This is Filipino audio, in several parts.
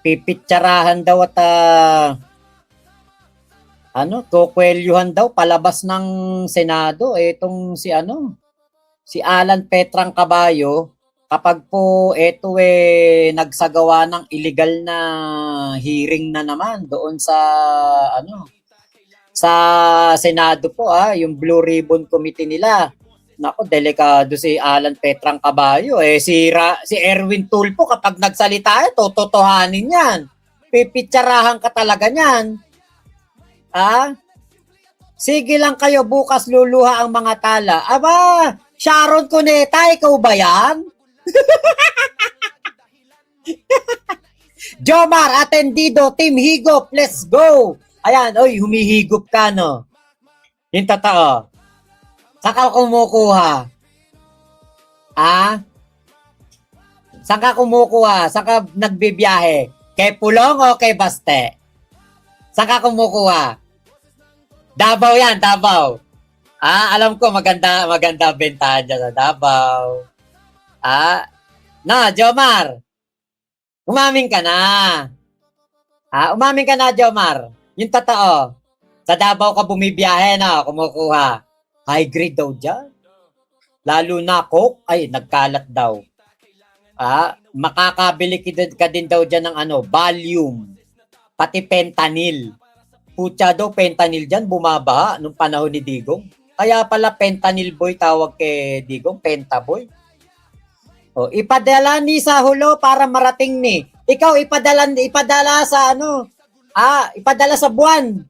Pipitsarahan daw at kukwelyuhan daw palabas ng Senado etong si Alan Petrang Caballo kapag po nagsagawa ng illegal na hearing na naman doon sa Senado po yung Blue Ribbon Committee nila. Nako, delikado si Alan Petrang Caballo. Si Erwin Tulfo kapag nagsalita, totohanin yan. Pipitsarahan ka talaga niyan. Sige lang kayo, bukas luluha ang mga tala. Aba, Sharon Cuneta, ikaw ba yan? Jomar Atendido, Team Higop, let's go! Ayan, humihigop ka, no? Yung totoo. Saan ka kumukuha? Saan ka kumukuha? Saan ka nagbibiyahe? Kay Pulong o kay Baste? Saan ka kumukuha? Davao yan, Davao. Alam ko maganda bentahan dyan sa Davao. Jomar. Umamin ka na. Umamin ka na, Jomar. Yung totoo. Sa Davao ka bumibiyahe, kumukuha. High grade daw dyan. Lalo na coke, nagkalat daw. Makakabili ka din daw dyan ng Valium. Pati fentanyl. Putya daw, fentanyl dyan, bumaba nung panahon ni Digong. Kaya pala fentanyl boy tawag kay Digong, pentaboy. Ipadala ni sa hulo para marating ni. Ikaw, ipadala sa ipadala sa buwan.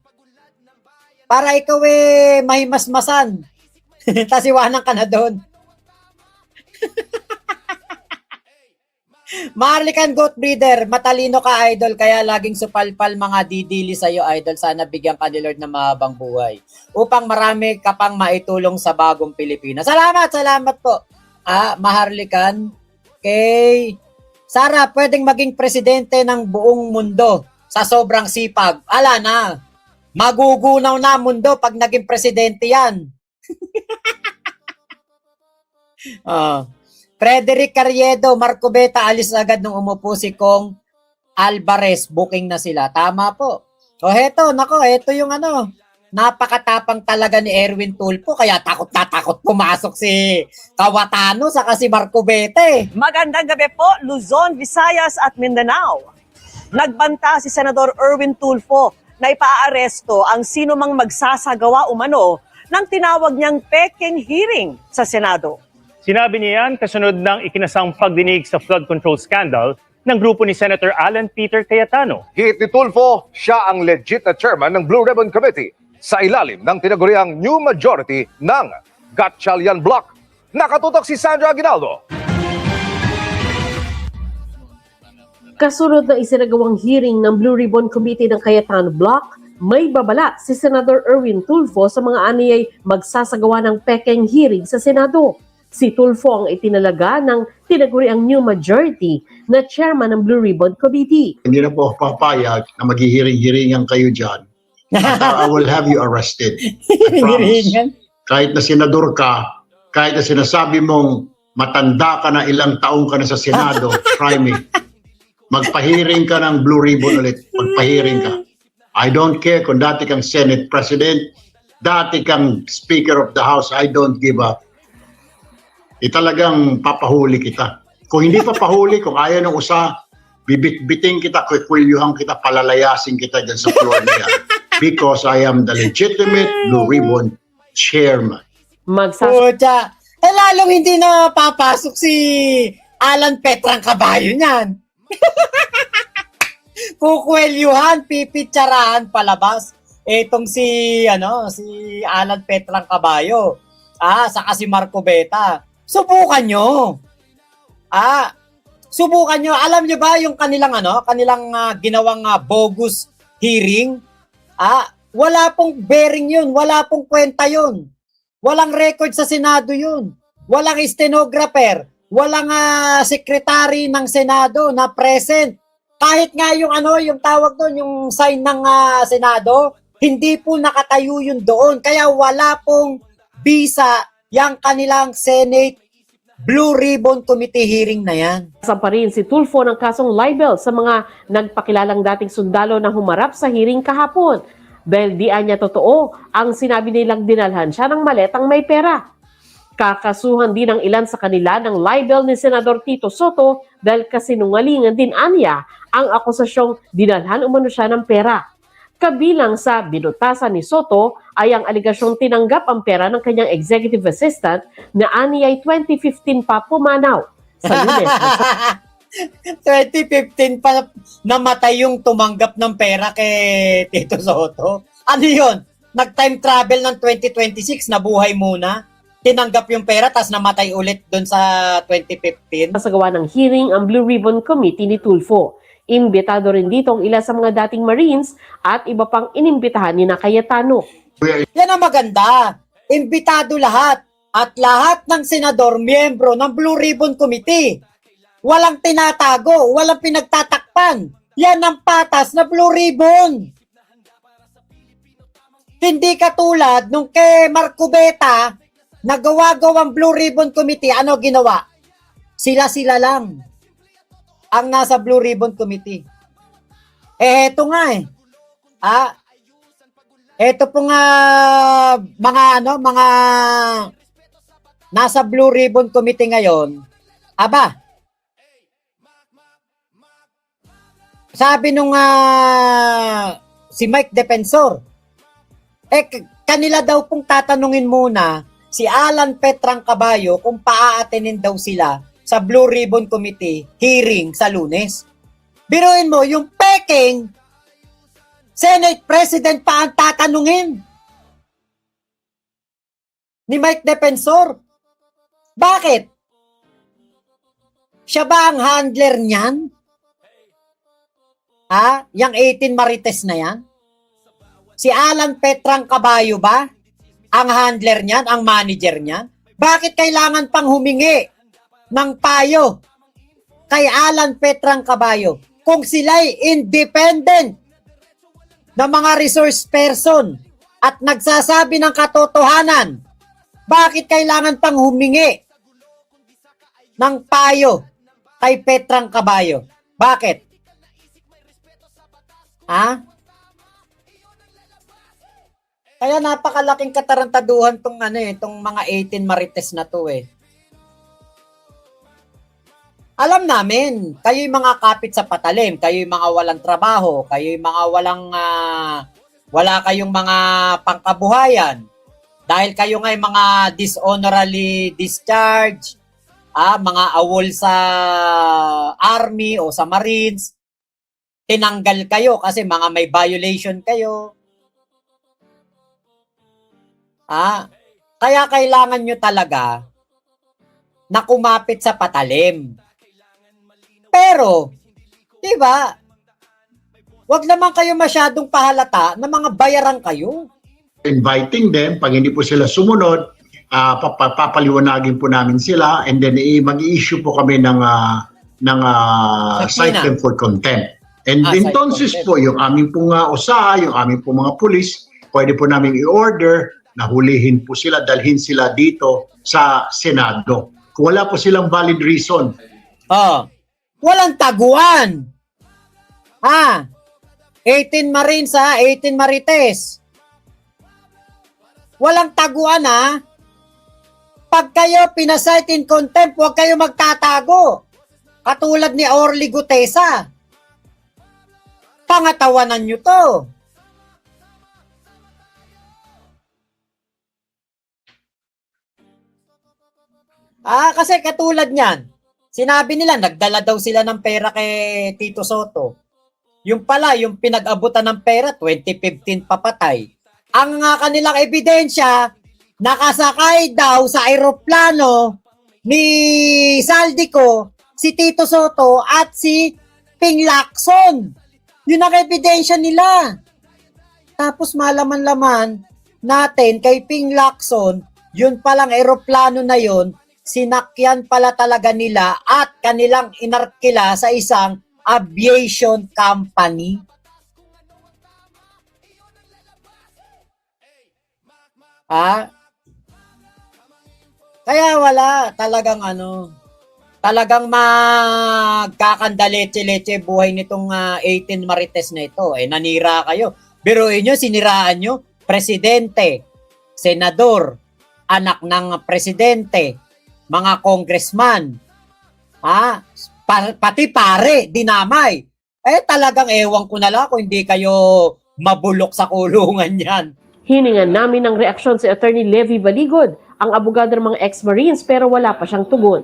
Para ikaw mahimasmasan. Tas iwanan ka na doon. Maharlikan Goat Breeder, matalino ka idol, kaya laging supalpal mga didili sa'yo idol. Sana bigyan ka ni Lord ng mahabang buhay upang marami ka pang maitulong sa bagong Pilipinas. Salamat po. Maharlikan. Kay Sara, pwedeng maging presidente ng buong mundo sa sobrang sipag. Ala na. Magugunaw na mundo pag naging presidente yan. Frederick Carriedo, Marco Beta, alis agad nung umupo si Kong Alvarez. Booking na sila. Tama po. Heto yung napakatapang talaga ni Erwin Tulfo. Kaya takot pumasok si Cayetano saka si Marco Beta. Magandang gabi po, Luzon, Visayas at Mindanao. Nagbanta si Senador Erwin Tulfo na ipaaresto ang sino mang magsasagawa umano ng tinawag niyang peking hearing sa Senado. Sinabi niya yan kasunod ng ikinasang pagdinig sa flood control scandal ng grupo ni Senator Alan Peter Cayetano. Hit ni Tulfo, siya ang legit na chairman ng Blue Ribbon Committee sa ilalim ng tinaguriang new majority ng Gatchalian Bloc. Nakatutok si Sandra Aguinaldo. Kasunod na isinagawang hearing ng Blue Ribbon Committee ng Cayetano Bloc, may babala si Senator Erwin Tulfo sa mga aniyay magsasagawa ng peking hearing sa Senado. Si Tulfo ang itinalaga ng tinaguriang new majority na chairman ng Blue Ribbon Committee. Hindi na po ako papayag na maghihiring-hiringan kayo dyan. I will have you arrested. I promise. Kahit na senador ka, kahit na sinasabi mong matanda ka na, ilang taong ka na sa Senado, try me. Magpahiring ka ng Blue Ribbon ulit. Magpahiring ka. I don't care kung dati kang Senate President, dati kang Speaker of the House, I don't give up. Talagang papahuli kita. Kung hindi papahuli, kung ayaw ng bibit-biting kita, kwikwelyuhan kita, palalayasin kita dyan sa floor niya. Because I am the legitimate Blue Ribbon Chairman. Pucha. Lalong hindi na papasok si Alan Petrang Caballo niyan. Kukwelyuhan, pipitsarahan palabas. Etong si Alan Petrang Caballo. Saka si Marco Beta. Subukan nyo. Subukan nyo. Alam nyo ba yung kanilang ginawang bogus hearing? Wala pong bearing yun. Wala pong kwenta yun. Walang record sa Senado yun. Walang stenographer. Walang secretary ng Senado na present. Kahit nga yung tawag doon, yung sign ng Senado, hindi po nakatayo yun doon. Kaya wala pong visa yung kanilang Senate Blue Ribbon Committee hearing na yan. Sampa rin si Tulfo ng kasong libel sa mga nagpakilalang dating sundalo na humarap sa hearing kahapon. Dahil di niya totoo ang sinabi nilang dinalhan siya ng maletang may pera. Kakasuhan din ng ilan sa kanila ng libel ni Senador Tito Soto dahil kasinungalingan din aniya ang akusasyong dinalhan umano siya ng pera. Kabilang sa binutasan ni Soto ay ang aligasyong tinanggap ang pera ng kanyang executive assistant na aniyay 2015 pa pumanaw. Sa Lunes, 2015 pa namatay yung tumanggap ng pera kay Tito Soto. Ano yun? Nag-time travel ng 2026, nabuhay muna. Tinanggap yung pera, tas namatay ulit doon sa 2015. nasagawa ng hearing ang Blue Ribbon Committee ni Tulfo. Imbitado rin dito ang ilan sa mga dating Marines at iba pang inimbitahan ni Cayetano. Yan ang maganda. Imbitado lahat. At lahat ng senador, miyembro ng Blue Ribbon Committee. Walang tinatago, walang pinagtatakpan. Yan ang patas na Blue Ribbon. Hindi katulad nung kay Marcubeta, nagawa-gawang Blue Ribbon Committee, ano ginawa? Sila-sila lang ang nasa Blue Ribbon Committee. Eto nga eto po nga mga nasa Blue Ribbon Committee ngayon. Aba, sabi nung si Mike Defensor, kanila daw pong tatanungin muna si Alan Petrang Caballo kung paaatenin daw sila sa Blue Ribbon Committee hearing sa Lunes. Biruin mo, yung peking Senate President pa ang tatanungin ni Mike Defensor. Bakit? Siya ba ang handler niyan? Yang 18 Marites na yan? Si Alan Petrang Caballo ba? Ang handler niyan, ang manager niyan? Bakit kailangan pang humingi ng payo kay Alan Petrang Caballo kung sila'y independent na mga resource person at nagsasabi ng katotohanan? Bakit kailangan pang humingi ng payo kay Petrang Caballo? Bakit? Kaya napakalaking katarantaduhan tong mga 18 Marites na to Alam namin, kayo yung mga kapit sa patalim, kayo yung mga walang trabaho, kayo yung mga wala kayong mga pangkabuhayan. Dahil kayo nga yung mga dishonorably discharged, mga awol sa army o sa marines, tinanggal kayo kasi mga may violation kayo. Kaya kailangan nyo talaga na kumapit sa patalim. Pero, di ba, wag naman kayo masyadong pahalata na mga bayaran kayo. Inviting them, pag hindi po sila sumunod, papaliwanagin po namin sila and then mag-i-issue po kami ng cite them for contempt. And entonces po, yung aming pong yung aming pong mga pulis, pwede po namin i-order na hulihin po sila, dalhin sila dito sa Senado. Kung wala po silang valid reason. Walang taguan. 18 Marines 18 Marites. Walang taguan Pag kayo pinasite in contempt, huwag kayo magtatago. Katulad ni Orly Gutesa. Pangatawanan nyo to. Kasi katulad niyan, sinabi nila, nagdala daw sila ng pera kay Tito Soto. Yung pala, yung pinag-abutan ng pera, 2015 papatay. Ang kanilang ebidensya, nakasakay daw sa aeroplano ni Saldico, si Tito Soto at si Ping Lacson. Yun ang ebidensya nila. Tapos malaman-laman natin kay Ping Lacson, yun palang aeroplano na yun, sinakyan pala talaga nila at kanilang inarkila sa isang aviation company. Kaya wala, talagang talagang magkakandaletse-letse buhay nitong 18 Marites na ito. Nanira kayo. Biruin nyo, siniraan nyo, presidente, senador, anak ng presidente, mga congressman, pati pare, dinamay. Talagang ewan ko na lang kung hindi kayo mabulok sa kulungan yan. Hiningan namin ng reaksyon si Attorney Levi Baligod, ang abogado ng mga ex-Marines, pero wala pa siyang tugon.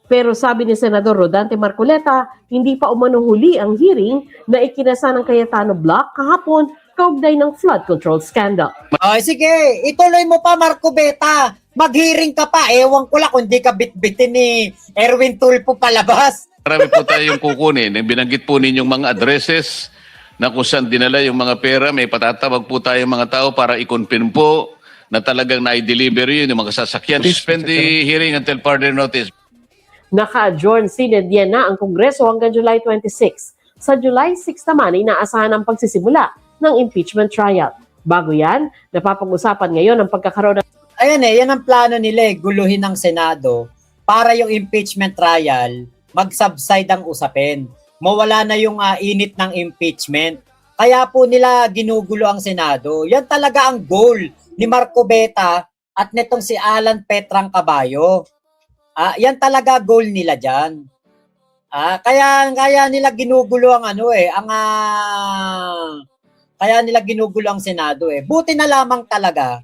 Pero sabi ni Senador Rodante Marcoleta, hindi pa umanuhuli ang hearing na ikinasa ng Cayetano Block kahapon kaugnay ng flood control scandal. Sige, ituloy mo pa, Marco Beta. Mag-hearing ka pa. Ewan ko lang kung di ka bitbitin ni Erwin Tulfo palabas. Marami po tayong kukunin. Binanggit po ninyong mga addresses na kung saan dinala yung mga pera. May patatawag po tayong mga tao para i-confirm po na talagang na-deliver yun yung mga sasakyan. Suspend the hearing until further notice. Naka-adjourn sinedya na ang Kongreso hanggang July 26. Sa July 6 naman, inaasahan ang pagsisimula ng impeachment trial. Bago yan, napapag-usapan ngayon ang pagkakaroon ng... Ayan yan ang plano nila guluhin ng Senado para yung impeachment trial, mag-subside ang usapin. Mawala na yung init ng impeachment. Kaya po nila ginugulo ang Senado. Yan talaga ang goal ni Marco Beta at netong si Alan Petrang Caballo. Yan talaga goal nila dyan. Kaya nila ginugulo ang kaya nila ginugulo ang Senado Buti na lamang talaga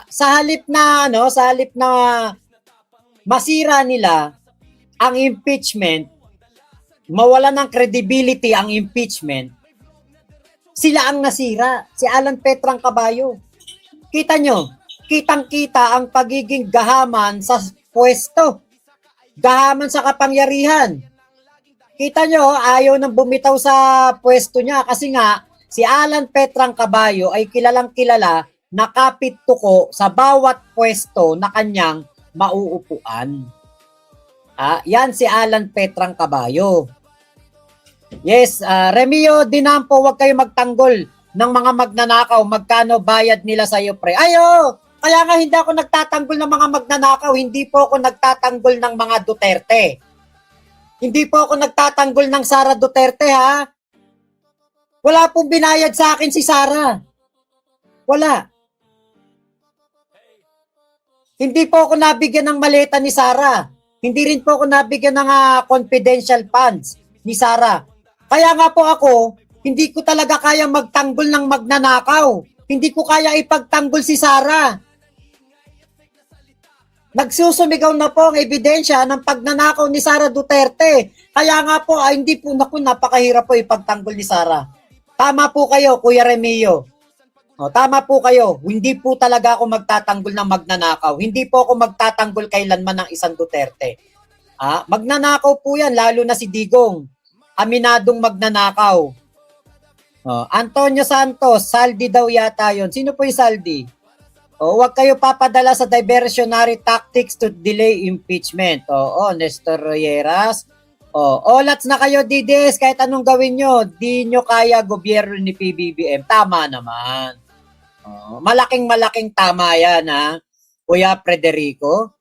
sa halip na masira nila ang impeachment, mawala ng credibility ang impeachment, sila ang nasira, si Alan Petrang Caballo. Kita nyo, kitang-kita ang pagiging gahaman sa pwesto, gahaman sa kapangyarihan. Kita nyo, ayaw nang bumitaw sa pwesto niya kasi nga, si Alan Petrang Caballo ay kilalang-kilala na kapit-tuko sa bawat pwesto na kanyang mauupuan. Yan si Alan Petrang Caballo. Yes, Remio Dinampo, huwag kayo magtanggol ng mga magnanakaw. Magkano bayad nila sa iyo, pre? Kaya nga hindi ako nagtatanggol ng mga magnanakaw. Hindi po ako nagtatanggol ng mga Duterte. Hindi po ako nagtatanggol ng Sara Duterte, ha? Wala pong binayad sa akin si Sara. Wala. Hindi po ako nabigyan ng maleta ni Sara. Hindi rin po ako nabigyan ng confidential funds ni Sara. Kaya nga po ako, hindi ko talaga kaya magtanggol ng magnanakaw. Hindi ko kaya ipagtanggol si Sara. Nagsusumigaw na po ang ebidensya ng pagnanakaw ni Sara Duterte. Kaya nga po, hindi po, napakahirap po ipagtanggol ni Sara. Tama po kayo, Kuya Remio. Tama po kayo. Hindi po talaga ako magtatanggol ng magnanakaw. Hindi po ako magtatanggol kailanman ng isang Duterte. Magnanakaw po yan, lalo na si Digong. Aminadong magnanakaw. Antonio Santos, Saldi daw yata yon. Sino po yung Saldi? Huwag kayo papadala sa diversionary tactics to delay impeachment. Nestor Royeras. Olats na kayo, DDS, kahit anong gawin nyo, di nyo kaya gobyerno ni PBBM. Tama naman. Malaking tama yan, Kuya Frederico.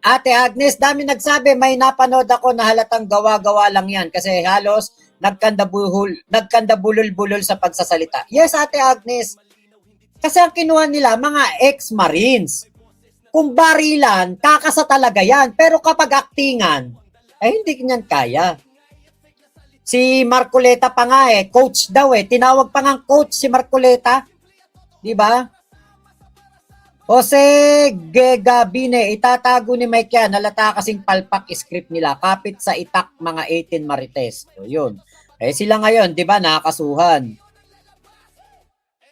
Ate Agnes, dami nagsabi, may napanood ako na halatang gawa-gawa lang yan kasi halos nagkandabulol-bulol sa pagsasalita. Yes, Ate Agnes. Kasi ang kinuha nila, mga ex-Marines. Kung barilan, kakasa talaga yan. Pero kapag aktingan, hindi niyan kaya. Si Marcoleta pa nga coach daw Tinawag pa nga coach si Marcoleta. Di ba? Jose Gegabine, itatago ni Mike yan. Nalata kasing palpak script nila. Kapit sa itak mga 18 Marites. So, yun. Sila ngayon, di ba, nakakasuhan.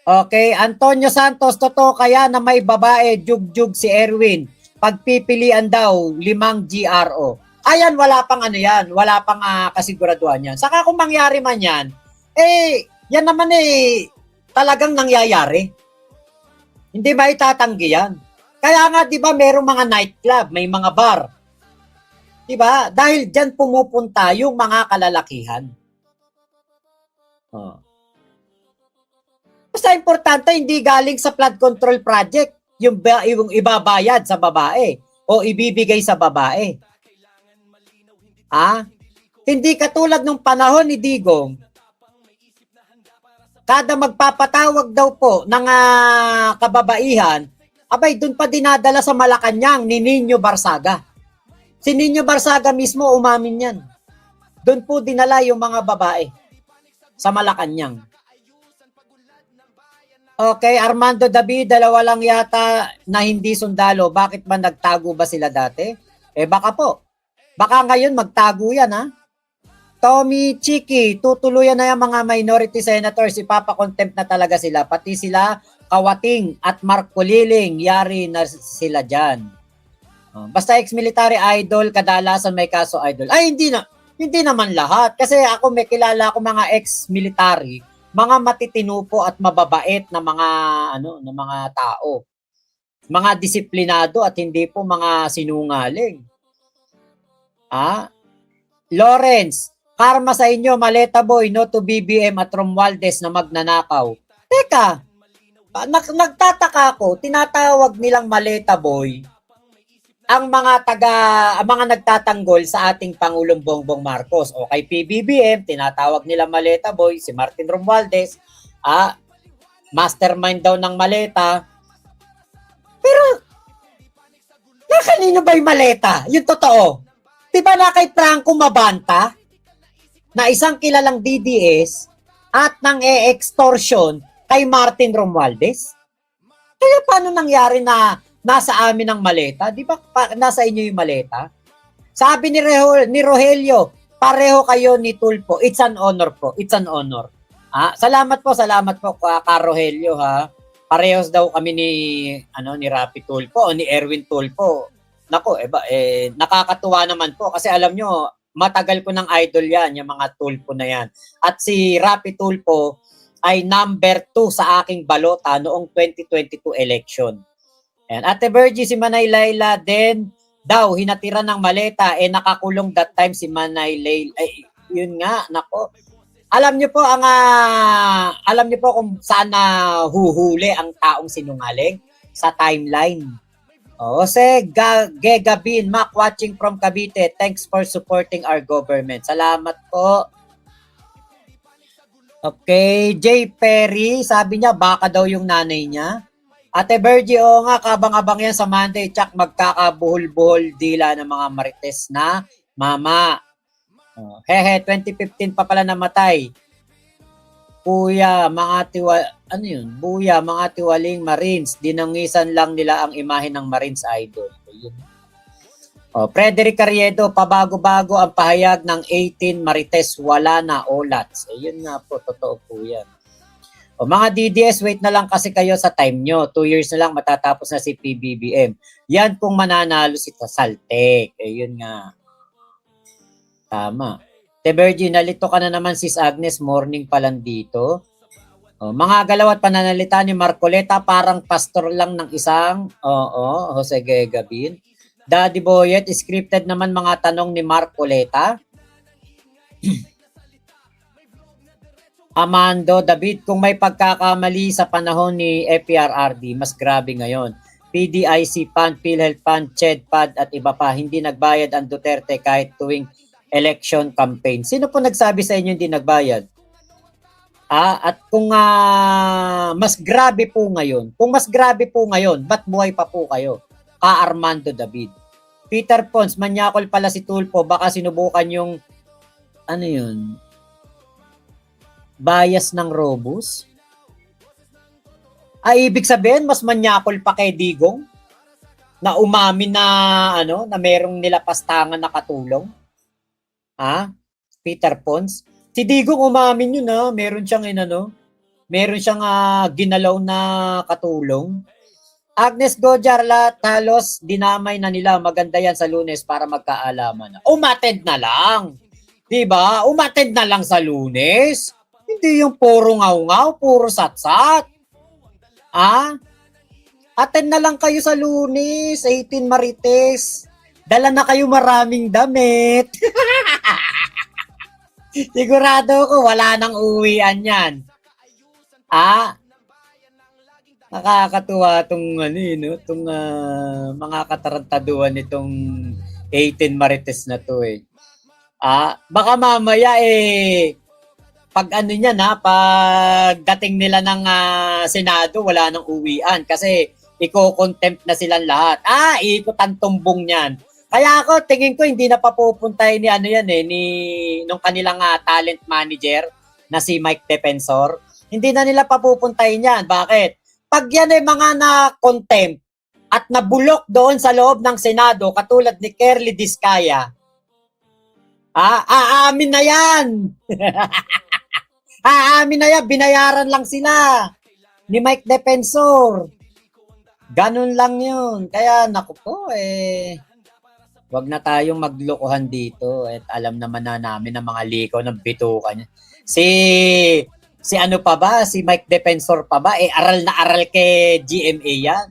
Okay, Antonio Santos, totoo kaya na may babae, jug-jug si Erwin. Pagpipilian daw, 5 GRO. Ayan, wala pang yan. Wala pang kasiguraduhan yan. Saka kung mangyari man yan, yan naman talagang nangyayari. Hindi ba itatanggi yan? Kaya nga, di ba, merong mga nightclub, may mga bar. Di ba? Dahil dyan pumupunta yung mga kalalakihan. Basta importante, hindi galing sa flood control project. yung ibabayad sa babae o ibibigay sa babae. Hindi katulad nung panahon ni Digong, kada magpapatawag daw po ng kababaihan, abay doon pa dinadala sa Malacanang ni Nino Barsaga. Si Nino Barsaga mismo umamin yan. Doon po dinala yung mga babae sa Malacanang. Okay, Armando David, dalawa lang yata na hindi sundalo. Bakit ba nagtago ba sila dati? Baka po. Baka ngayon magtago yan, ha? Tommy Chiki, tutuluyan na yung mga minority senators. Ipapakontempt na talaga sila. Pati sila, Kawating at Marco Liling, yari na sila dyan. Basta ex-military idol, kadalasan may kaso idol. Ay, hindi naman lahat. Kasi ako may kilala ako mga ex-military, mga matitino po at mababait na mga tao. Mga disiplinado at hindi po mga sinungaling. Lawrence, karma sa inyo, Maleta Boy, no to BBM at Romualdez na magnanakaw. Teka, nagtataka ako, tinatawag nilang Maleta Boy ang mga nagtatanggol sa ating Pangulong Bongbong Marcos. O kay PBBM, tinatawag nila Maleta Boy, si Martin Romualdez, mastermind daw ng maleta. Pero, kanino ba yung maleta? Yung totoo. Diba na kay Franco Mabanta, na isang kilalang DDS at nang e-extortion kay Martin Romualdez? Kaya paano nangyari na nasa amin ang maleta? Di ba nasa inyo yung maleta? Sabi ni Rogelio, pareho kayo ni Tulfo. It's an honor po. It's an honor. Salamat po ka Rogelio, ha. Parehos daw kami ni Rapi Tulfo o ni Erwin Tulfo. Nako, nakakatuwa naman po kasi alam nyo, matagal ko ng idol yan, yung mga Tulfo na yan. At si Rapi Tulfo ay number 2 sa aking balota noong 2022 election. Ayan. Ate Virgie, si Manay Layla din daw, hinatira ng maleta, nakakulong that time si Manay Layla. Yun nga, nako. Alam niyo po kung saan huhuli ang taong sinungaling? Sa timeline. Jose Gegabin, Mac, watching from Cavite. Thanks for supporting our government. Salamat po. Okay, Jay Perry, sabi niya, baka daw yung nanay niya. Ate Virgie, nga, kabang-abang yan sa Monday. Tsak, magkakabuhol-buhol dila ng mga marites na mama. 2015 pa pala namatay. Buya, mga tiwaling Marines. Dinangisan lang nila ang imahe ng Marines idol. Frederick Carriedo, pabago-bago ang pahayag ng 18 Marites, wala na olats. Ayun nga po, totoo po yan. Mga DDS, wait na lang kasi kayo sa time nyo. 2 years na lang matatapos na si PBBM. Yan kung mananalo si Saltek. Ayun nga. Tama. Tebergy, nalito ka na naman sis Agnes, morning pa lang dito. Mga galaw at pananalita ni Marcoleta, parang pastor lang ng isang, Jose Gegabin. Daddy Boyet, scripted naman mga tanong ni Marcoleta. Amando, David, kung may pagkakamali sa panahon ni FPRRD, mas grabe ngayon. PDIC Fund, PhilHealth Fund, CHED Fund at iba pa, hindi nagbayad ang Duterte kahit tuwing election campaign. Sino po nagsabi sa inyo hindi nagbayad? At kung mas grabe po ngayon, ba't buhay pa po kayo? Armando David. Peter Pons, manyakol pala si Tulfo, baka sinubukan yung, bias ng Robus? Ibig sabihin, mas manyakol pa kay Digong? Na umamin na merong nilapastangan na katulong? Peter Pons. Si Digong umamin yun meron siyang ginalaw na katulong. Agnes Gojarla, talos dinamay na nila, maganda yan sa Lunes para magkaalaman. Umattend na lang. 'Di ba? Umattend na lang sa Lunes. Hindi yung puro ngaw-ngaw, puro satsat. Attend na lang kayo sa Lunes, 18 Marites. Dala na kayo maraming damit. Sigurado ko wala nang uwian yan. Nakakatuwa tong ano no, tong mga katarantaduhan nitong 18 Marites na to eh. Baka mamaya pag ano niyan pag dating nila ng Senado, wala nang uwian kasi iko-contempt na silang lahat. Ikot ang tumbong niyan. Kaya ako tingin ko hindi na papupuntay ni ano yan ni nung kanilang talent manager na si Mike Defensor. Hindi na nila papupuntay niyan. Bakit? Pag yan ay mga na-contempt at nabulok doon sa loob ng Senado katulad ni Kerly Diskaya, aamin na yan. Aamin na yan. Binayaran lang sila ni Mike Defensor. Ganun lang yun. Kaya naku po wag na tayong maglokohan dito at alam naman na namin ang mga likaw ng bitukan niya. Si ano pa ba? Si Mike Defensor pa ba? Aral na aral kay GMA yan.